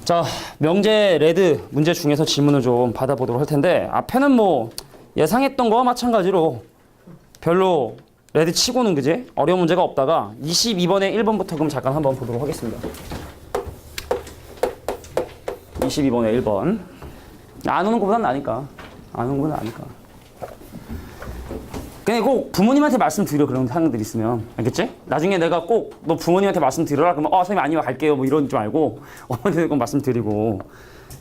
자, 명제 레드 문제 중에서 질문을 좀 받아보도록 할 텐데, 앞에는 뭐 예상했던 거와 마찬가지로 별로 레드 치고는 그지? 어려운 문제가 없다가 22번에 1번부터 그럼 잠깐 한번 보도록 하겠습니다. 22번에 1번. 안 오는 것보단 나니까. 안 오는 것보단 나니까. 그냥 꼭 부모님한테 말씀드려, 그런 상황들 있으면. 알겠지? 나중에 내가 꼭 너 부모님한테 말씀드려라 그러면 선생님 아니면 갈게요 뭐 이런 줄 알고 어머니한테 꼭 말씀드리고.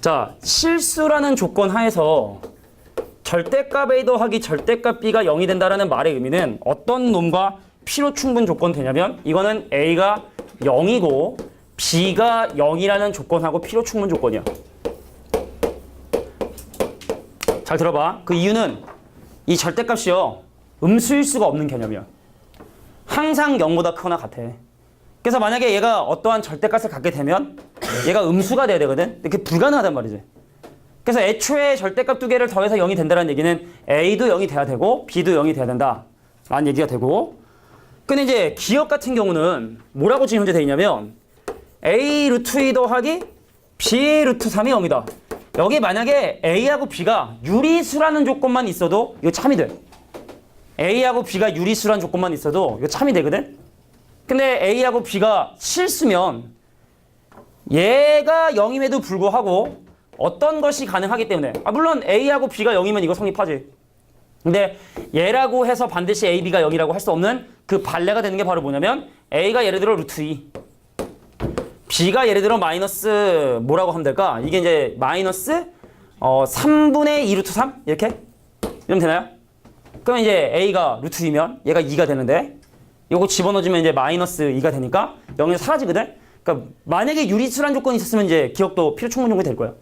자, 실수라는 조건 하에서 절대값 A 더하기 절대값 B가 0이 된다라는 말의 의미는 어떤 놈과 필요 충분 조건 되냐면, 이거는 A가 0이고 B가 0이라는 조건하고 필요 충분 조건이야. 잘 들어봐. 그 이유는 이 절대값이요, 음수일 수가 없는 개념이야. 항상 0보다 크거나 같아. 그래서 만약에 얘가 어떠한 절대값을 갖게 되면 얘가 음수가 돼야 되거든. 근데 그게 불가능하단 말이지. 그래서 애초에 절대값 두 개를 더해서 0이 된다는 얘기는 A도 0이 돼야 되고 B도 0이 돼야 된다 라는 얘기가 되고, 근데 이제 기억 같은 경우는 뭐라고 지금 현재 돼 있냐면 A 루트 2 더하기 B 루트 3이 0이다. 여기 만약에 A하고 B가 유리수라는 조건만 있어도 이거 참이 돼. A하고 B가 유리수라는 조건만 있어도 이거 참이 되거든. 근데 A하고 B가 실수면 얘가 0임에도 불구하고 어떤 것이 가능하기 때문에, 물론 A하고 B가 0이면 이거 성립하지. 근데 얘라고 해서 반드시 A, B가 0이라고 할 수 없는 그 반례가 되는 게 바로 뭐냐면, A가 예를 들어 루트 2, B가 예를 들어 마이너스 뭐라고 하면 될까? 이게 이제 마이너스 3분의 2 루트 3? 이렇게? 이러면 되나요? 그럼 이제 A가 루트 2면 얘가 2가 되는데, 요거 집어넣어주면 이제 마이너스 2가 되니까 0에서 사라지거든? 그러니까 만약에 유리수란 조건이 있었으면 이제 기억도 필요 충분 정도 될 거야.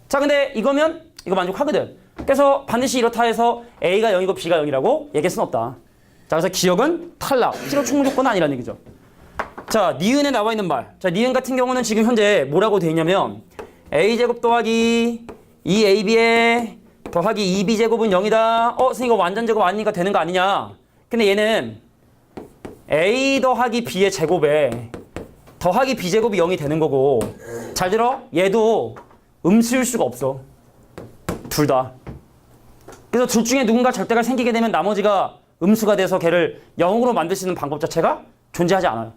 자, 근데 이거면 이거 만족하거든. 그래서 반드시 이렇다 해서 A가 0이고 B가 0이라고 얘기할 수는 없다. 자, 그래서 기억은 탈락. 필요 충분 조건은 아니라는 얘기죠. 자, 니은에 나와 있는 말. 자, 니은 같은 경우는 지금 현재 뭐라고 돼 있냐면 A제곱 더하기 2AB에 더하기 2B제곱은 0이다. 선생님 이거 완전제곱 아니니까 되는 거 아니냐. 근데 얘는 A 더하기 B의 제곱에 더하기 B제곱이 0이 되는 거고, 잘 들어? 얘도 음수일 수가 없어. 둘 다. 그래서 둘 중에 누군가 절대가 생기게 되면 나머지가 음수가 돼서 걔를 0으로 만들 수 있는 방법 자체가 존재하지 않아요.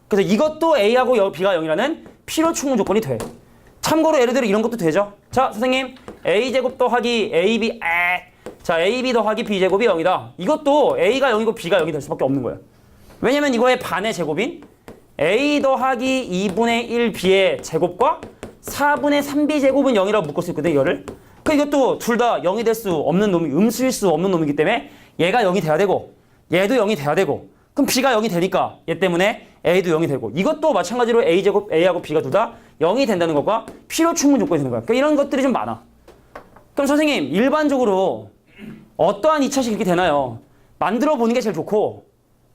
그래서 이것도 A하고 B가 0이라는 필요 충분 조건이 돼. 참고로 예를 들어 이런 것도 되죠. 자, 선생님 A제곱 더하기 AB 자, AB 더하기 B제곱이 0이다. 이것도 A가 0이고 B가 0이 될 수밖에 없는 거야. 왜냐면 이거의 반의 제곱인 A 더하기 2분의 1 B의 제곱과 4분의 3B 제곱은 0이라고 묶을 수 있거든, 이거를. 그러니까 이것도 둘 다 0이 될 수 없는 놈이, 음수일 수 없는 놈이기 때문에 얘가 0이 돼야 되고 얘도 0이 돼야 되고, 그럼 B가 0이 되니까 얘 때문에 A도 0이 되고, 이것도 마찬가지로 A제곱, A하고 B가 둘 다 0이 된다는 것과 필요 충분 조건이 되는 거야. 그러니까 이런 것들이 좀 많아. 그럼 선생님 일반적으로 어떠한 2차식이 이렇게 되나요? 만들어 보는 게 제일 좋고,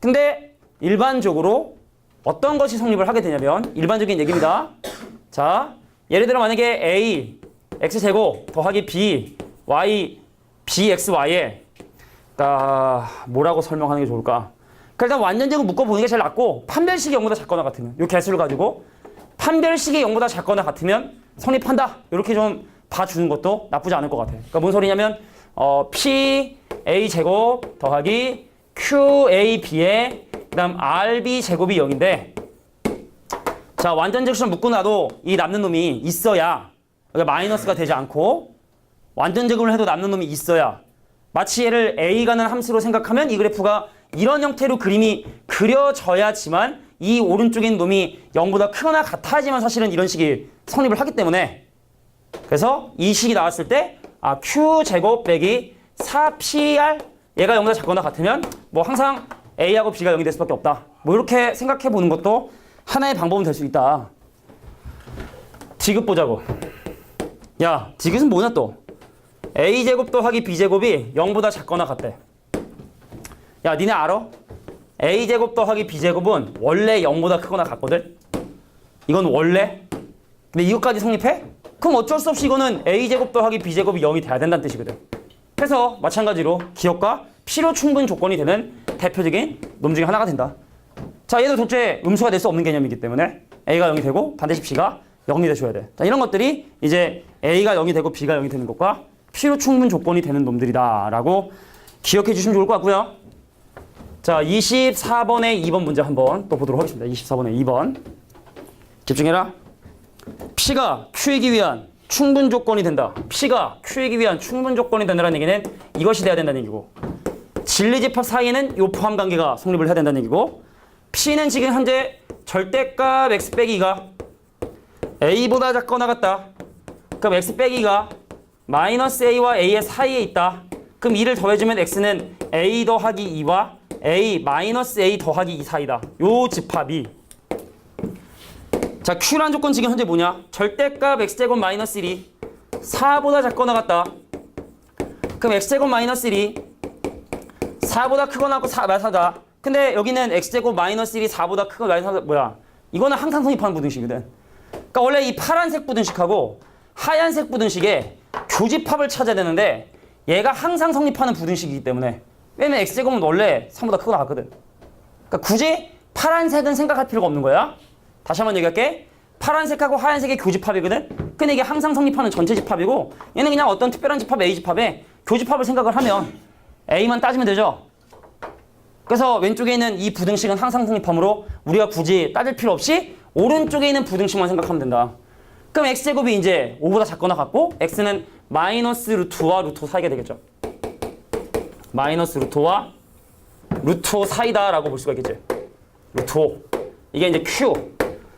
근데 일반적으로 어떤 것이 성립을 하게 되냐면, 일반적인 얘기입니다. 자, 예를 들어 만약에 A x제곱 더하기 B y bxy에 뭐라고 설명하는 게 좋을까? 일단 완전제곱 묶어보는 게 제일 낫고, 판별식이 0보다 작거나 같으면 이 개수를 가지고 판별식이 0보다 작거나 같으면 성립한다, 이렇게 좀 봐주는 것도 나쁘지 않을 것 같아. 그러니까 뭔 소리냐면 p a제곱 더하기 q a b에 그다음 rb 제곱이 0인데, 자, 완전제곱처럼 묶고 나도 이 남는 놈이 있어야, 그러니까 마이너스가 되지 않고 완전제곱을 해도 남는 놈이 있어야, 마치 얘를 A가는 함수로 생각하면 이 그래프가 이런 형태로 그림이 그려져야지만 이 오른쪽에 있는 놈이 0보다 크거나 같아야지만 사실은 이런 식이 성립을 하기 때문에, 그래서 이 식이 나왔을 때 Q제곱 빼기 4PR 얘가 0보다 작거나 같으면 뭐 항상 A하고 B가 0이 될 수밖에 없다. 뭐 이렇게 생각해 보는 것도 하나의 방법은 될 수 있다. 디귿 보자고. 야, 디귿은 뭐냐 또? A제곱 더하기 B제곱이 0보다 작거나 같대. 야, 니네 알아? A제곱 더하기 B제곱은 원래 0보다 크거나 같거든? 이건 원래? 근데 이것까지 성립해? 그럼 어쩔 수 없이 이거는 A제곱 더하기 B제곱이 0이 돼야 된다는 뜻이거든. 그래서 마찬가지로 기억과 필요 충분 조건이 되는 대표적인 놈 중에 하나가 된다. 자, 얘도 둘째 음수가 될 수 없는 개념이기 때문에 A가 0이 되고 반드시 B가 0이 돼줘야 돼. 자, 이런 것들이 이제 A가 0이 되고 B가 0이 되는 것과 필요 충분 조건이 되는 놈들이다라고 기억해 주시면 좋을 것 같고요. 자, 24번의 2번 문제 한번 또 보도록 하겠습니다. 24번의 2번. 집중해라. P가 Q이기 위한 충분 조건이 된다. P가 Q이기 위한 충분 조건이 된다는 얘기는 이것이 돼야 된다는 얘기고, 진리집합 사이에는 요 포함관계가 성립을 해야 된다는 얘기고, P는 지금 현재 절대값 x 빼기 2가 A보다 작거나 같다. 그럼 x 빼기 2가 마이너스 A와 A의 사이에 있다. 그럼 2를 더해주면 x는 A 더하기 2와 A 마이너스 A 더하기 2 사이다. 요 집합이. 자, Q라는 조건 지금 현재 뭐냐? 절대값 x제곱 마이너스 1이 4보다 작거나 같다. 그럼 x제곱 마이너스 1이 4보다 크거나 같고 4다. 근데 여기는 x제곱 마이너스 1이 4보다 크거나 마이너스 4보다 뭐야? 이거는 항상 성립하는 부등식이거든. 그러니까 원래 이 파란색 부등식하고 하얀색 부등식의 교집합을 찾아야 되는데 얘가 항상 성립하는 부등식이기 때문에, 왜냐면 x제곱은 원래 3보다 크거나 같거든. 그러니까 굳이 파란색은 생각할 필요가 없는 거야. 다시 한번 얘기할게. 파란색하고 하얀색의 교집합이거든. 근데 이게 항상 성립하는 전체 집합이고, 얘는 그냥 어떤 특별한 집합 A집합에 교집합을 생각을 하면 A만 따지면 되죠. 그래서 왼쪽에 있는 이 부등식은 항상 성립하므로 우리가 굳이 따질 필요 없이 오른쪽에 있는 부등식만 생각하면 된다. 그럼 x제곱이 이제 5보다 작거나 같고, x는 마이너스 루트와 루트 사이가 되겠죠. 마이너스 루트와 루트 5 사이다라고 볼 수가 있겠지. 루트 5. 이게 이제 Q.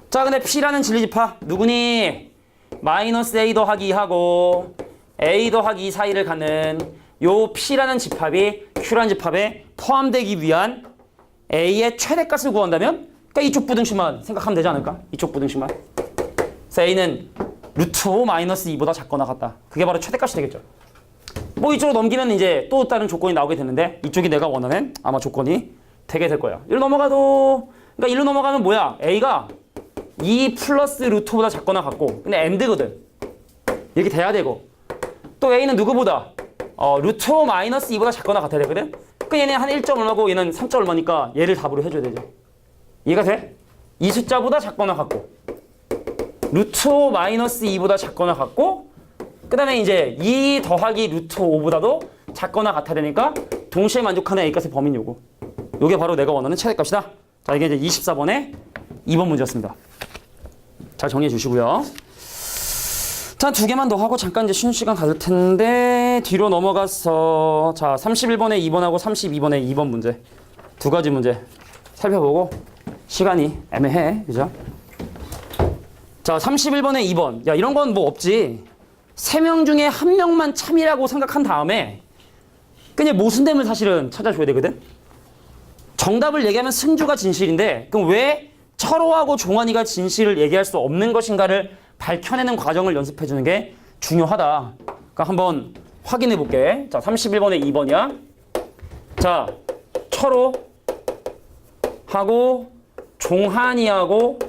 자, 근데 P라는 진리집합 누구니? 마이너스 A 더하기 2하고 A 더하기 2 사이를 갖는 요 P라는 집합이 Q라는 집합에 포함되기 위한 A의 최대값을 구한다면, 그러니까 이쪽 부등식만 생각하면 되지 않을까? 이쪽 부등식만. 그래서 A는 루트 5 마이너스 2보다 작거나 같다. 그게 바로 최대값이 되겠죠. 뭐 이쪽으로 넘기면 이제 또 다른 조건이 나오게 되는데, 이쪽이 내가 원하는 아마 조건이 되게 될 거야. 이리로 넘어가도, 그러니까 이리로 넘어가면 뭐야? A가 2 플러스 루트보다 작거나 같고, 근데 AND거든. 이렇게 돼야 되고, 또 A는 누구보다? 루트 5 마이너스 2보다 작거나 같아야 되거든. 그 얘는 한 1점 얼마고 얘는 3점 얼마니까 얘를 답으로 해줘야 되죠. 이해가 돼? 이 숫자보다 작거나 같고, 루트 5 마이너스 2보다 작거나 같고, 그 다음에 이제 2 더하기 루트 5보다도 작거나 같아야 되니까 동시에 만족하는 A값의 범위는 요거. 요게 바로 내가 원하는 최대값이다. 자, 이게 이제 24번의 2번 문제였습니다. 잘 정리해 주시고요. 자, 두 개만 더 하고 잠깐 이제 쉬는 시간 가질 텐데, 뒤로 넘어가서 자, 31번의 2번하고 32번의 2번 문제. 두 가지 문제 살펴보고, 시간이 애매해. 그죠? 자, 31번의 2번. 야, 이런 건 뭐 없지. 3명 중에 1명만 참이라고 생각한 다음에 그냥 모순됨을 사실은 찾아줘야 되거든. 정답을 얘기하면 승주가 진실인데, 그럼 왜 철호하고 종환이가 진실을 얘기할 수 없는 것인가를 밝혀내는 과정을 연습해 주는 게 중요하다. 그러니까 한번 확인해 볼게. 자, 31번에 2번이야. 자, 철호하고 종환이하고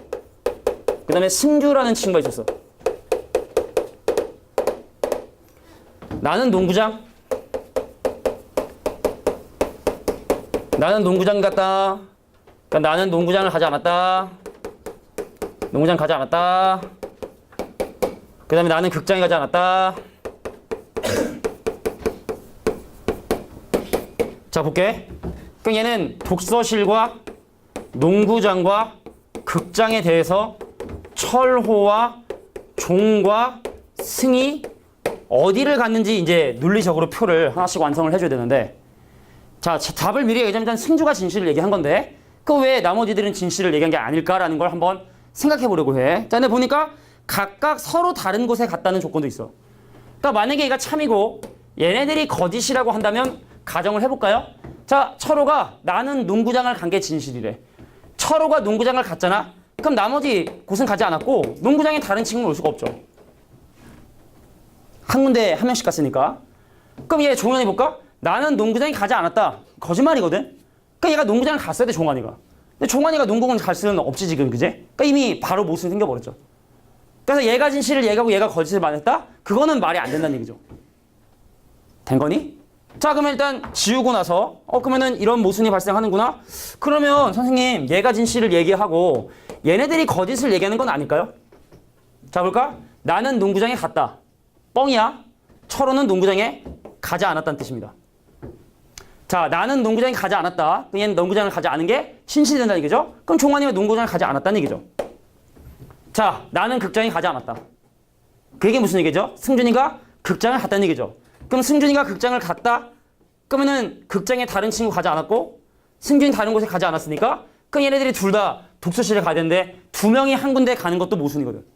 그 다음에 승주라는 친구가 있었어. 나는 농구장. 나는 농구장 갔다. 그러니까 나는 농구장을 가지 않았다. 농구장 가지 않았다. 그 다음에 나는 극장에 가지 않았다. 자, 볼게. 그럼 얘는 독서실과 농구장과 극장에 대해서 철호와 종과 승이 어디를 갔는지 이제 논리적으로 표를 하나씩 완성을 해줘야 되는데, 자, 답을 미리 얘기하자면 일단 승주가 진실을 얘기한 건데, 그 왜 나머지들은 진실을 얘기한 게 아닐까라는 걸 한번 생각해 보려고 해. 자, 근데 보니까 각각 서로 다른 곳에 갔다는 조건도 있어. 그러니까 만약에 얘가 참이고 얘네들이 거짓이라고 한다면 가정을 해볼까요? 자, 철호가 나는 농구장을 간 게 진실이래. 철호가 농구장을 갔잖아. 그럼 나머지 곳은 가지 않았고 농구장에 다른 친구는 올 수가 없죠. 한 군데 한 명씩 갔으니까. 그럼 얘 종환이 볼까? 나는 농구장에 가지 않았다. 거짓말이거든. 그러니까 얘가 농구장을 갔어야 돼, 종환이가. 근데 종환이가 농구장을 갈 수는 없지 지금, 그제? 그러니까 이미 바로 모순이 생겨버렸죠. 그래서 얘가 진실을 얘기하고 얘가 거짓을 말했다? 그거는 말이 안 된다는 얘기죠. 된 거니? 자, 그러면 일단 지우고 나서 그러면은 이런 모순이 발생하는구나? 그러면 선생님, 얘가 진실을 얘기하고 얘네들이 거짓을 얘기하는 건 아닐까요? 자, 볼까? 나는 농구장에 갔다. 뻥이야. 철호는 농구장에 가지 않았다는 뜻입니다. 자, 나는 농구장에 가지 않았다. 얘는 농구장을 가지 않은 게 신실이 된다는 얘기죠. 그럼 종환이가 농구장을 가지 않았다는 얘기죠. 자, 나는 극장에 가지 않았다. 그게 무슨 얘기죠? 승준이가 극장을 갔다는 얘기죠. 그럼 승준이가 극장을 갔다? 그러면은 극장에 다른 친구 가지 않았고 승준이 다른 곳에 가지 않았으니까 그럼 얘네들이 둘 다 독서실에 가야 되는데 두 명이 한 군데 가는 것도 모순이거든.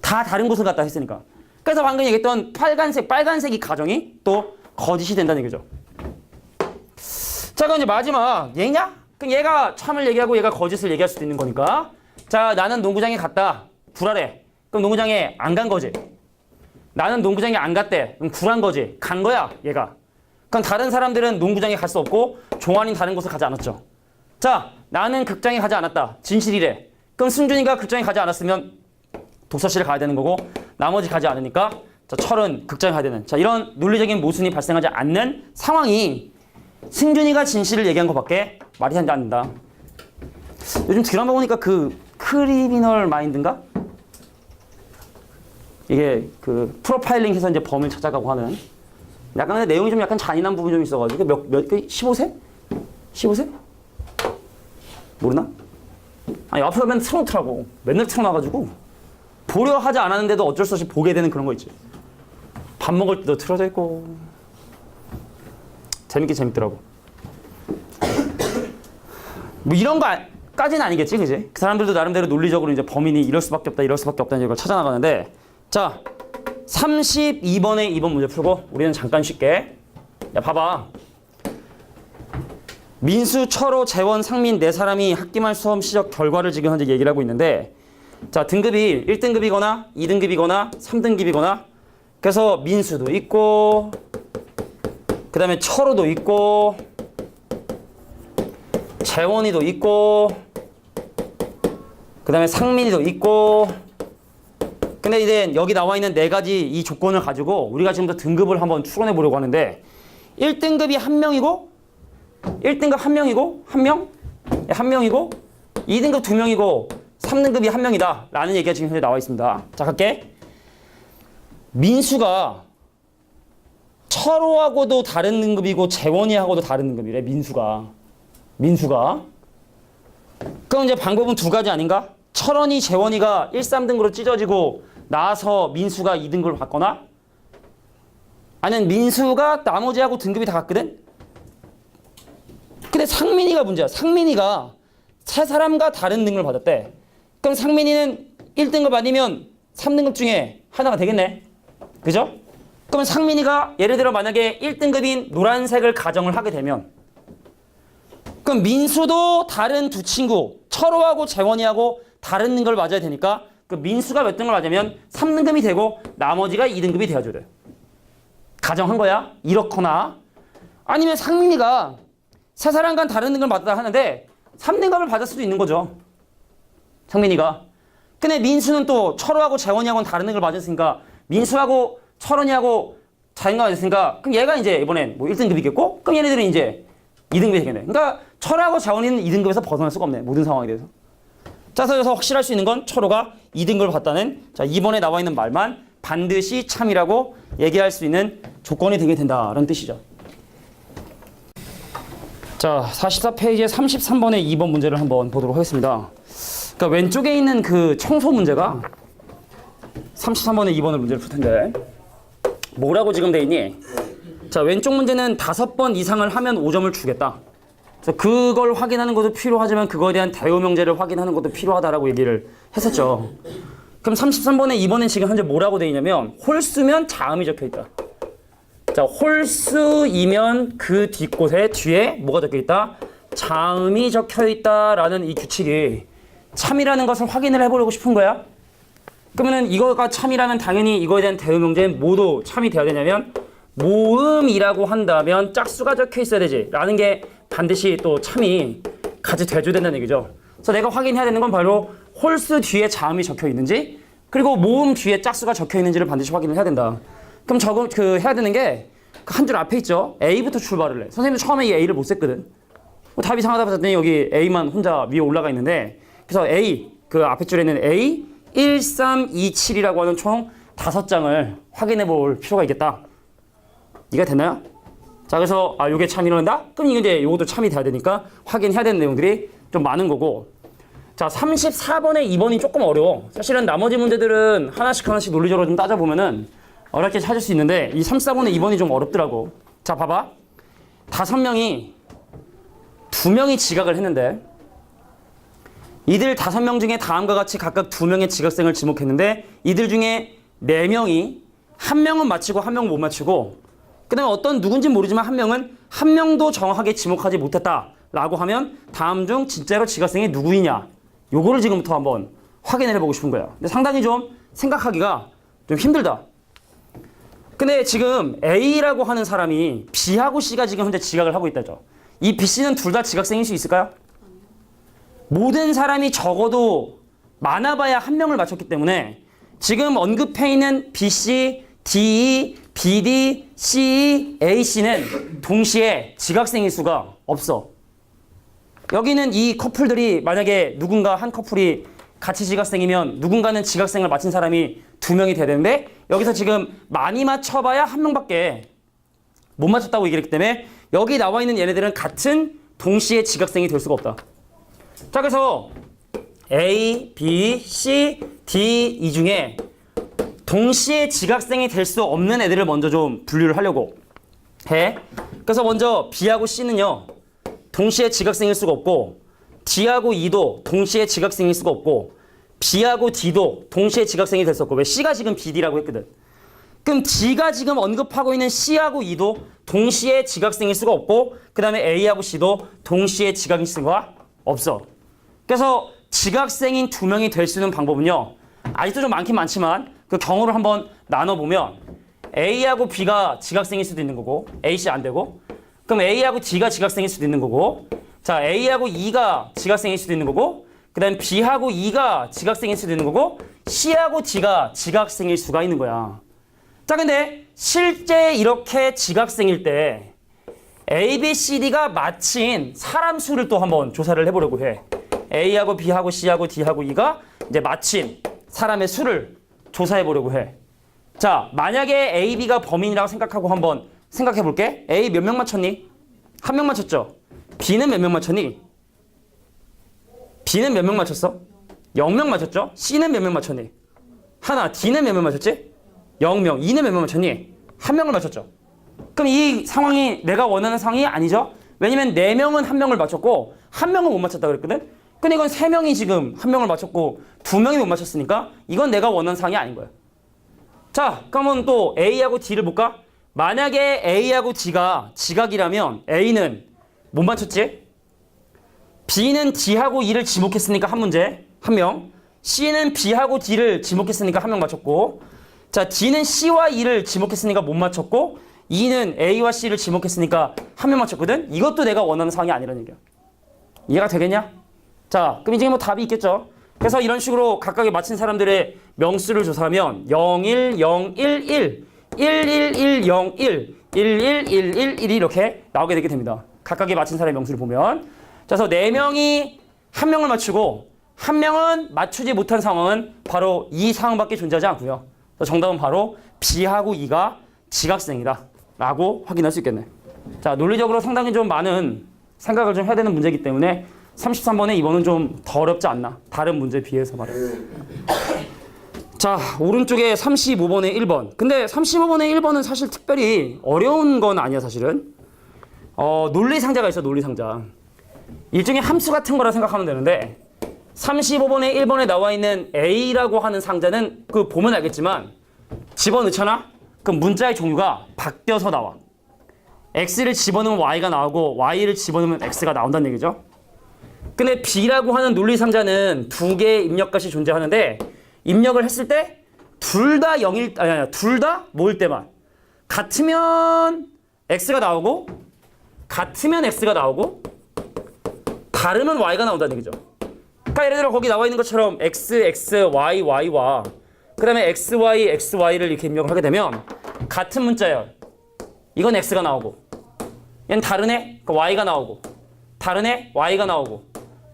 다 다른 곳을 갔다 했으니까. 그래서 방금 얘기했던 빨간색이 가정이 또 거짓이 된다는 얘기죠. 자, 그럼 이제 마지막 얘냐? 그럼 얘가 참을 얘기하고 얘가 거짓을 얘기할 수도 있는 거니까. 자, 나는 농구장에 갔다. 불하래. 그럼 농구장에 안 간 거지. 나는 농구장에 안 갔대. 그럼 굴한 거지. 간 거야, 얘가. 그럼 다른 사람들은 농구장에 갈 수 없고 종환이는 다른 곳을 가지 않았죠. 자, 나는 극장에 가지 않았다. 진실이래. 그럼 승준이가 극장에 가지 않았으면 독서실에 가야 되는 거고 나머지 가지 않으니까 자, 철은 극장에 가야 되는. 자, 이런 논리적인 모순이 발생하지 않는 상황이 승준이가 진실을 얘기한 것밖에 말이 되지 않는다. 요즘 드라마 보니까 그 크리미널 마인드인가? 이게 그 프로파일링 해서 이제 범인을 찾아가고 하는 약간 근데 내용이 좀 약간 잔인한 부분이 좀 있어가지고 15세? 15세? 모르나? 아니 앞에 가면 틀어놓더라고. 맨날 틀어놔가지고 보려 하지 않았는데도 어쩔 수 없이 보게 되는 그런 거 있지. 밥 먹을 때도 틀어져 있고 재밌더라고. 뭐 이런 거까지는 아니겠지, 그지? 그 사람들도 나름대로 논리적으로 이제 범인이 이럴 수밖에 없다는 걸 찾아나가는데, 자, 32번에 2번 문제 풀고 우리는 잠깐 쉽게. 야, 봐봐. 민수, 철호, 재원, 상민 네 사람이 학기말 수험 시적 결과를 지금 현재 얘기를 하고 있는데, 자, 등급이 1등급이거나 2등급이거나 3등급이거나, 그래서 민수도 있고, 그 다음에 철호도 있고, 재원이도 있고, 그 다음에 상민이도 있고. 근데 이제 여기 나와 있는 네 가지 이 조건을 가지고 우리가 지금부터 등급을 한번 추론해 보려고 하는데, 1등급이 한 명이고, 1등급 한 명이고, 한 명이고, 2등급 두 명이고, 3등급이 한 명이다 라는 얘기가 지금 현재 나와 있습니다. 자, 갈게. 민수가 철호하고도 다른 등급이고 재원이하고도 다른 등급이래. 민수가. 그럼 이제 방법은 두 가지 아닌가? 철원이 재원이가 1, 3등급으로 찢어지고 나서 민수가 2등급을 받거나, 아니면 민수가 나머지하고 등급이 다 같거든? 근데 상민이가 문제야. 상민이가 세 사람과 다른 등급을 받았대. 그럼 상민이는 1등급 아니면 3등급 중에 하나가 되겠네. 그죠? 그러면 상민이가 예를 들어 만약에 1등급인 노란색을 가정을 하게 되면, 그럼 민수도 다른 두 친구, 철호하고 재원이하고 다른 등급을 맞아야 되니까 그 민수가 몇 등급을 맞으면 3등급이 되고 나머지가 2등급이 되어줘야 돼. 가정한 거야. 이렇거나 아니면 상민이가 세 사람과 다른 등급을 받았다 하는데 3등급을 받을 수도 있는 거죠. 상민이가. 근데 민수는 또 철호하고 재원이하고는 다른 등급을 맞았으니까 민수하고 철원이하고 자연과 맞았으니까 그럼 얘가 이제 이번엔 뭐 1등급이겠고, 그럼 얘네들은 이제 2등급이 되겠네. 그러니까 철호하고 재원이는 2등급에서 벗어날 수가 없네. 모든 상황에 대해서. 자, 그래서 확실할 수 있는 건 철호가 2등급을 받다는, 자, 이번에 나와 있는 말만 반드시 참이라고 얘기할 수 있는 조건이 되게 된다라는 뜻이죠. 자, 44페이지에 33번에 2번 문제를 한번 보도록 하겠습니다. 그러니까 왼쪽에 있는 그 청소 문제가 33번에 2번을 문제를 풀 텐데 뭐라고 지금 돼 있니? 자, 왼쪽 문제는 5번 이상을 하면 5점을 주겠다. 그래서 그걸 확인하는 것도 필요하지만 그거에 대한 대우 명제를 확인하는 것도 필요하다라고 얘기를 했었죠. 그럼 33번에 2번은 지금 현재 뭐라고 돼 있냐면 홀수면 자음이 적혀 있다. 자, 홀수이면 그 뒷곳에 뒤에 뭐가 적혀 있다? 자음이 적혀 있다라는 이 규칙이 참이라는 것을 확인을 해보려고 싶은 거야. 그러면은 이거가 참이라면 당연히 이거에 대한 대응 명제는 뭐도 참이 돼야 되냐면 모음이라고 한다면 짝수가 적혀 있어야 되지 라는 게 반드시 또 참이 같이 돼줘야 된다는 얘기죠. 그래서 내가 확인해야 되는 건 바로 홀수 뒤에 자음이 적혀 있는지, 그리고 모음 뒤에 짝수가 적혀 있는지를 반드시 확인을 해야 된다. 그럼 해야 되는 게 한 줄 앞에 있죠. A부터 출발을 해. 선생님도 처음에 이 A를 못 셌거든. 답이 이상하다 봤더니 여기 A만 혼자 위에 올라가 있는데, 그래서 A, 그 앞에 줄에 있는 A, 1327이라고 하는 총 5장을 확인해 볼 필요가 있겠다. 이해가 됐나요? 자, 그래서 요게 참이 일어난다? 그럼 이게 요것도 참이 돼야 되니까 확인해야 되는 내용들이 좀 많은 거고. 자, 34번에 2번이 조금 어려워. 사실은 나머지 문제들은 하나씩 논리적으로 좀 따져보면은 어렵게 찾을 수 있는데 이 34번에 2번이 좀 어렵더라고. 자, 봐봐. 5명이 2명이 지각을 했는데 이들 5명 중에 다음과 같이 각각 2명의 지각생을 지목했는데 이들 중에 4명이 1명은 맞히고 1명은 못 맞히고 그 다음에 어떤 누군지는 모르지만 1명은 1명도 정확하게 지목하지 못했다라고 하면 다음 중 진짜로 지각생이 누구이냐 요거를 지금부터 한번 확인을 해보고 싶은 거예요. 근데 상당히 좀 생각하기가 좀 힘들다. 근데 지금 A라고 하는 사람이 B하고 C가 지금 현재 지각을 하고 있다죠. 이 B, C는 둘 다 지각생일 수 있을까요? 모든 사람이 적어도 많아봐야 1명을 맞췄기 때문에 지금 언급해 있는 B, C, D, B, D, C, A, C는 동시에 지각생일 수가 없어. 여기는 이 커플들이 만약에 누군가 한 커플이 같이 지각생이면 누군가는 지각생을 맞힌 사람이 2명이 돼야 되는데 여기서 지금 많이 맞춰봐야 1명밖에 못 맞췄다고 얘기했기 때문에 여기 나와 있는 얘네들은 같은 동시에 지각생이 될 수가 없다. 자, 그래서 A, B, C, D 이 중에 동시에 지각생이 될 수 없는 애들을 먼저 좀 분류를 하려고 해. 그래서 먼저 B하고 C는요. 동시에 지각생일 수가 없고 D하고 E도 동시에 지각생일 수가 없고 B하고 D도 동시에 지각생이 될 수 없고 왜 C가 지금 BD라고 했거든. 그럼 D가 지금 언급하고 있는 C하고 E도 동시에 지각생일 수가 없고 그 다음에 A하고 C도 동시에 지각일 수가 없어. 그래서 지각생인 2명이 될 수 있는 방법은요. 아직도 좀 많긴 많지만 그 경우를 한번 나눠보면 A하고 B가 지각생일 수도 있는 거고 A, C 안 되고 그럼 A하고 D가 지각생일 수도 있는 거고 자 A하고 E가 지각생일 수도 있는 거고 그 다음 B하고 E가 지각생일 수도 있는 거고 C하고 D가 지각생일 수가 있는 거야. 자 근데 실제 이렇게 지각생일 때 A, B, C, D가 맞힌 사람 수를 또 한번 조사를 해보려고 해. A하고 B하고 C하고 D하고 E가 이제 맞힌 사람의 수를 조사해 보려고 해. 자, 만약에 A, B가 범인이라고 생각하고 한번 생각해 볼게. A 몇 명 맞췄니? 1명 맞췄죠? B는 몇 명 맞췄니? B는 몇 명 맞췄어? 0명 맞췄죠? C는 몇 명 맞췄니? 하나. D는 몇 명 맞췄지? 0명. E는 몇 명 맞췄니? 1명을 맞췄죠? 그럼 이 상황이 내가 원하는 상황이 아니죠? 왜냐면 4명은 1명을 맞췄고 1명은 못 맞췄다 그랬거든? 근데 이건 3명이 지금 1명을 맞췄고 2명이 못 맞췄으니까 이건 내가 원하는 상황이 아닌 거야. 자, 그러면 또 A하고 D를 볼까? 만약에 A하고 D가 지각이라면 A는 못 맞췄지? B는 D하고 E를 지목했으니까 한 문제, 1명. C는 B하고 D를 지목했으니까 1명 맞췄고 자, D는 C와 E를 지목했으니까 못 맞췄고 E는 A와 C를 지목했으니까 1명 맞췄거든? 이것도 내가 원하는 상황이 아니라는 얘기야. 이해가 되겠냐? 자, 그럼 이제 뭐 답이 있겠죠? 그래서 이런 식으로 각각에 맞힌 사람들의 명수를 조사하면 0, 1, 0, 1, 1, 1, 1, 1, 0, 1, 1, 1, 1, 1, 1이 이렇게 나오게 되게 됩니다. 각각에 맞힌 사람의 명수를 보면. 자, 그래서 4명이 1명을 맞추고 1명은 맞추지 못한 상황은 바로 이 상황밖에 존재하지 않고요. 그래서 정답은 바로 B하고 E가 지각생이다 라고 확인할 수 있겠네. 자, 논리적으로 상당히 좀 많은 생각을 좀 해야 되는 문제이기 때문에 33번에 2번은 좀 더 어렵지 않나? 다른 문제에 비해서 말이야. 자, 오른쪽에 35번에 1번. 근데 35번에 1번은 사실 특별히 어려운 건 아니야, 사실은. 논리상자가 있어, 논리상자. 일종의 함수 같은 거라 생각하면 되는데 35번에 1번에 나와 있는 A라고 하는 상자는 그 보면 알겠지만 집어넣잖아? 그럼 문자의 종류가 바뀌어서 나와. X를 집어넣으면 Y가 나오고 Y를 집어넣으면 X가 나온다는 얘기죠. 근데 B라고 하는 논리상자는 2개의 입력값이 존재하는데 입력을 했을 때 둘 다 0일, 아니, 둘 다 뭐일 때만 같으면 X가 나오고 같으면 X가 나오고 다르면 Y가 나온다는 얘기죠. 그러니까 예를 들어 거기 나와 있는 것처럼 X, X, Y, Y와 그 다음에 XY, XY를 이렇게 입력을 하게 되면 같은 문자예요. 이건 X가 나오고 얘는 다르네? 그럼 Y가 나오고 다르네? Y가 나오고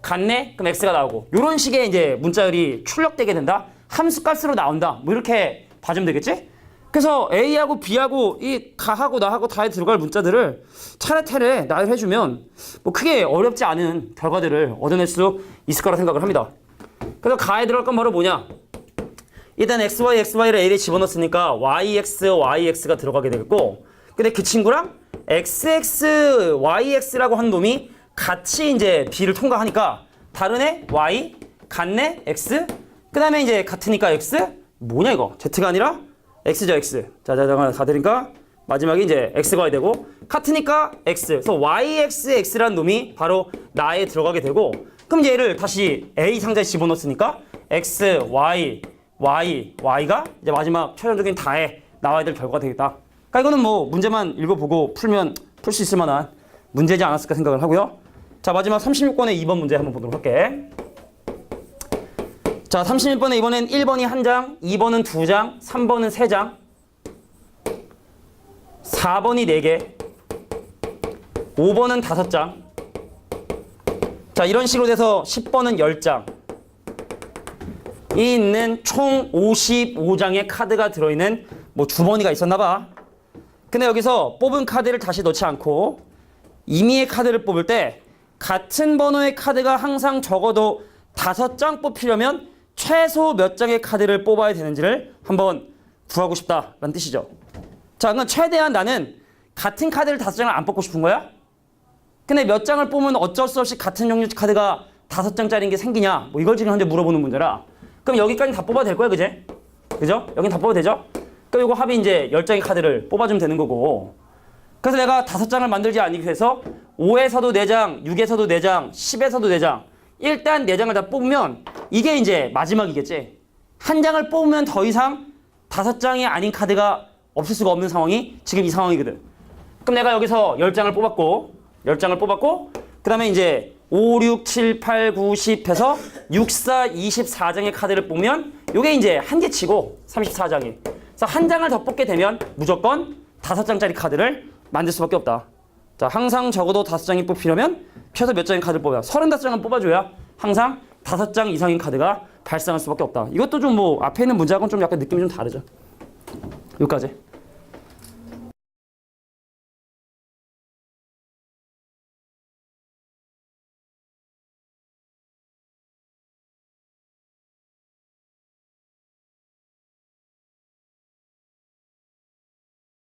같네? 그럼 X가 나오고 이런 식의 이제 문자열이 출력되게 된다? 함수 값으로 나온다. 뭐 이렇게 봐주면 되겠지? 그래서 A하고 B하고 이 가하고 나하고 다에 들어갈 문자들을 차례차례 나열해주면 뭐 크게 어렵지 않은 결과들을 얻어낼 수 있을 거라 생각을 합니다. 그래서 가에 들어갈 건 바로 뭐냐? 일단 XY, XY를 A에 집어넣었으니까 YX, YX가 들어가게 되겠고, 근데 그 친구랑 XX, YX라고 한 놈이 같이 이제 B를 통과하니까 다른 애 Y, 같네 X, 그 다음에 이제 같으니까 X, 뭐냐 이거? Z가 아니라 X죠, X. 자, 가되니까 마지막에 이제 X가 와야 되고, 같으니까 X. 그래서 YXX라는 놈이 바로 나에 들어가게 되고, 그럼 얘를 다시 A 상자에 집어넣었으니까 X, Y, Y, Y가 이제 마지막 최종적인 다에 나와야 될 결과가 되겠다. 그러니까 이거는 뭐 문제만 읽어보고 풀면 풀 수 있을 만한 문제지 않았을까 생각을 하고요. 자, 마지막 36번의 2번 문제 한번 보도록 할게. 자, 31번에 이번엔 1번이 1장, 2번은 2장, 3번은 3장, 4번이 4개, 5번은 5장. 자, 이런 식으로 돼서 10번은 10장. 이 있는 총 55장의 카드가 들어있는 뭐 주머니가 있었나 봐. 근데 여기서 뽑은 카드를 다시 넣지 않고 임의의 카드를 뽑을 때 같은 번호의 카드가 항상 적어도 5장 뽑히려면 최소 몇 장의 카드를 뽑아야 되는지를 한번 구하고 싶다라는 뜻이죠. 자, 그럼 최대한 나는 같은 카드를 5장을 안 뽑고 싶은 거야? 근데 몇 장을 뽑으면 어쩔 수 없이 같은 종류 카드가 5장짜리인 게 생기냐? 뭐 이걸 지금 현재 물어보는 문제라. 그럼 여기까지 다 뽑아도 될 거야, 그제? 그죠? 여긴 다 뽑아도 되죠? 그럼 이거 합이 이제 10장의 카드를 뽑아주면 되는 거고. 그래서 내가 5장을 만들지 않기 위해서 5에서도 4장, 6에서도 4장, 10에서도 4장. 일단 4장을 다 뽑으면 이게 이제 마지막이겠지. 한 장을 뽑으면 더 이상 5장이 아닌 카드가 없을 수가 없는 상황이 지금 이 상황이거든. 그럼 내가 여기서 10장을 뽑았고, 그 다음에 이제 5, 6, 7, 8, 9, 10 해서 6, 4, 24장의 카드를 뽑으면 이게 이제 한 개 치고 34장이. 그래서 한 장을 더 뽑게 되면 무조건 5장짜리 카드를 만들 수밖에 없다. 자, 항상 적어도 5장이 뽑히려면 최소 몇 장의 카드를 뽑아야 35장은 뽑아줘야 항상 5장 이상인 카드가 발생할 수밖에 없다. 이것도 좀 뭐 앞에 있는 문제하고는 좀 약간 느낌이 좀 다르죠. 여기까지.